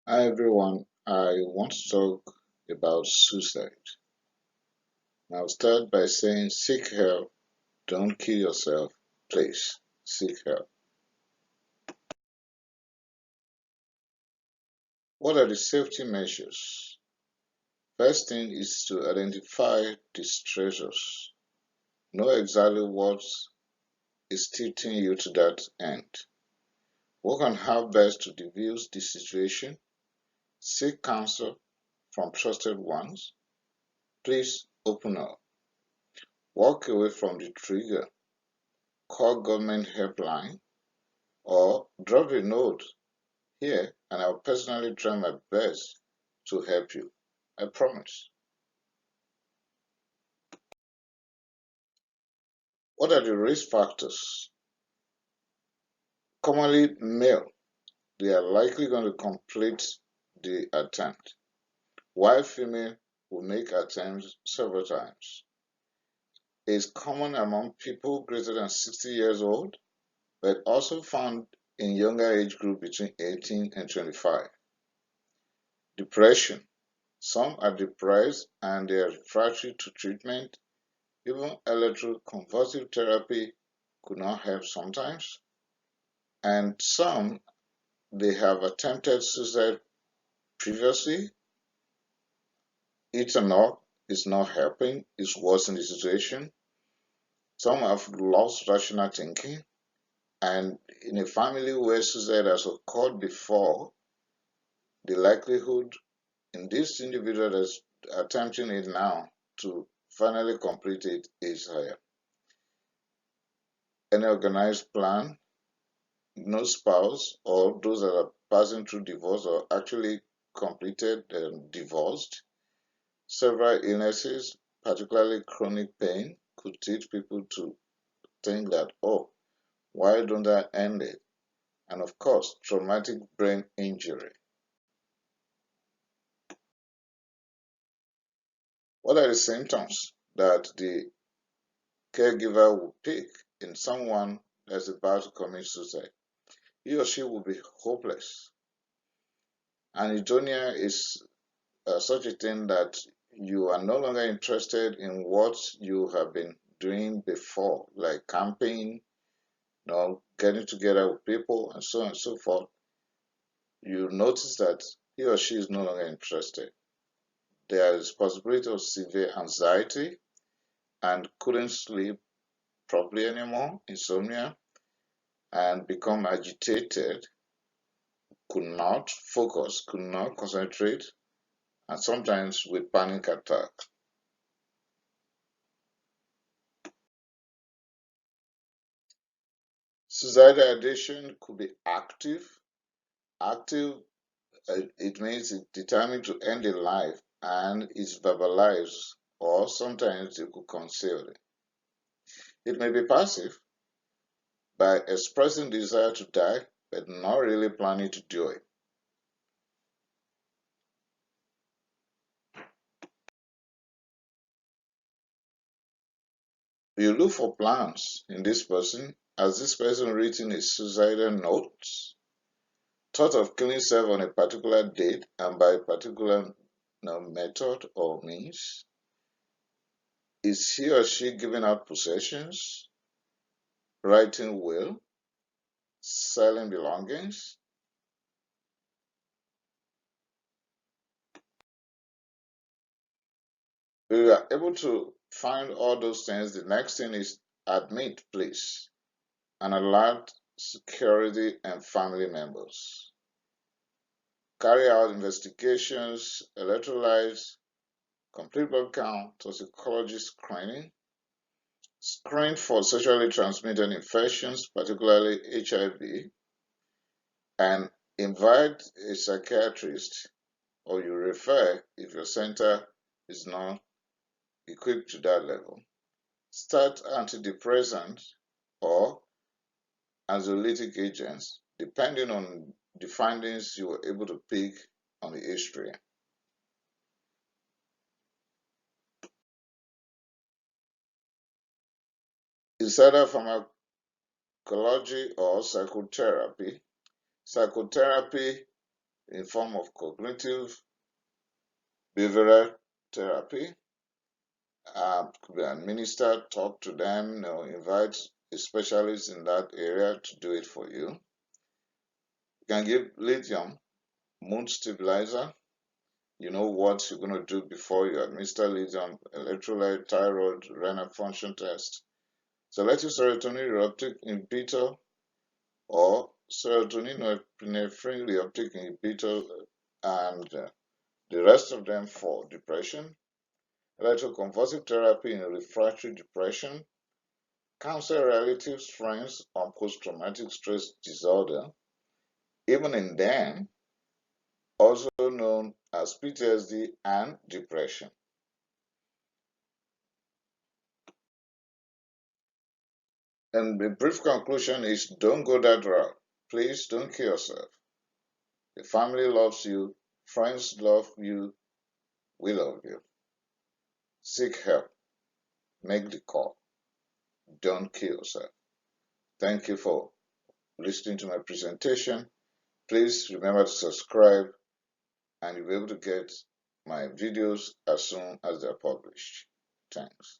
Hi everyone, I want to talk about suicide. I'll start by saying seek help, don't kill yourself, please seek help. What are the safety measures? First thing is to identify the stressors. Know exactly what is tilting you to that end. Work on how best to diffuse the situation. Seek counsel from trusted ones. Please open up. Walk away from the trigger. Call government helpline or drop a note here and I'll personally try my best to help you. I promise. What are the risk factors? Commonly male, they are likely going to complete the attempt, while female will make attempts several times. It is common among people greater than 60 years old, but also found in younger age group between 18 and 25. Depression. Some are depressed and they are refractory to treatment. Even electroconvulsive therapy could not help sometimes. And some, they have attempted suicide previously. Ethanol is not helping, it's worsening the situation. Some have lost rational thinking. And in a family where suicide has occurred before, the likelihood in this individual that's attempting it now to finally complete it is higher. Any organized plan, no spouse or those that are passing through divorce or actually completed and divorced. Several illnesses, particularly chronic pain, could teach people to think that, oh, why don't I end it? And of course, traumatic brain injury. What are the symptoms that the caregiver will pick in someone that's about to commit suicide? He or she will be hopeless. Anhedonia is such a thing that you are no longer interested in what you have been doing before, like camping, getting together with people, and so on and so forth. You notice that he or she is no longer interested. There is possibility of severe anxiety and couldn't sleep properly anymore, insomnia, and become agitated, could not focus, could not concentrate, and sometimes with panic attack. Suicidal ideation could be active. Active, it means it's determined to end a life and is verbalized, or sometimes you could conceal it. It may be passive by expressing desire to die but not really planning to do it. You look for plans in this person. Has this person written a suicidal note? Thought of killing himself on a particular date and by a particular method or means? Is he or she giving out possessions, writing will, selling belongings? If you are able to find all those things, the next thing is admit, please, and alert security and family members. Carry out investigations, electrolytes, complete blood count, toxicology screening, screen for sexually transmitted infections, particularly HIV, and invite a psychiatrist or you refer if your center is not equipped to that level. Start antidepressants or anxiolytic agents depending on the findings you were able to pick on the history. It's either pharmacology or psychotherapy. Psychotherapy in form of cognitive behavioral therapy. Could be administered, talk to them, invite a specialist in that area to do it for you. You can give lithium, mood stabilizer. You know what you're going to do before you administer lithium: electrolyte, thyroid, renal function test, selective serotonin reuptake inhibitor, or serotonin norepinephrine reuptake inhibitor, and the rest of them for depression. Electroconvulsive therapy in refractory depression. Counsel relatives, friends on post-traumatic stress disorder, even in them, also known as PTSD and depression. And the brief conclusion is, don't go that route. Please don't kill yourself. The family loves you, friends love you, we love you. Seek help. Make the call. Don't kill yourself. Thank you for listening to my presentation. Please remember to subscribe, and you'll be able to get my videos as soon as they're published. Thanks.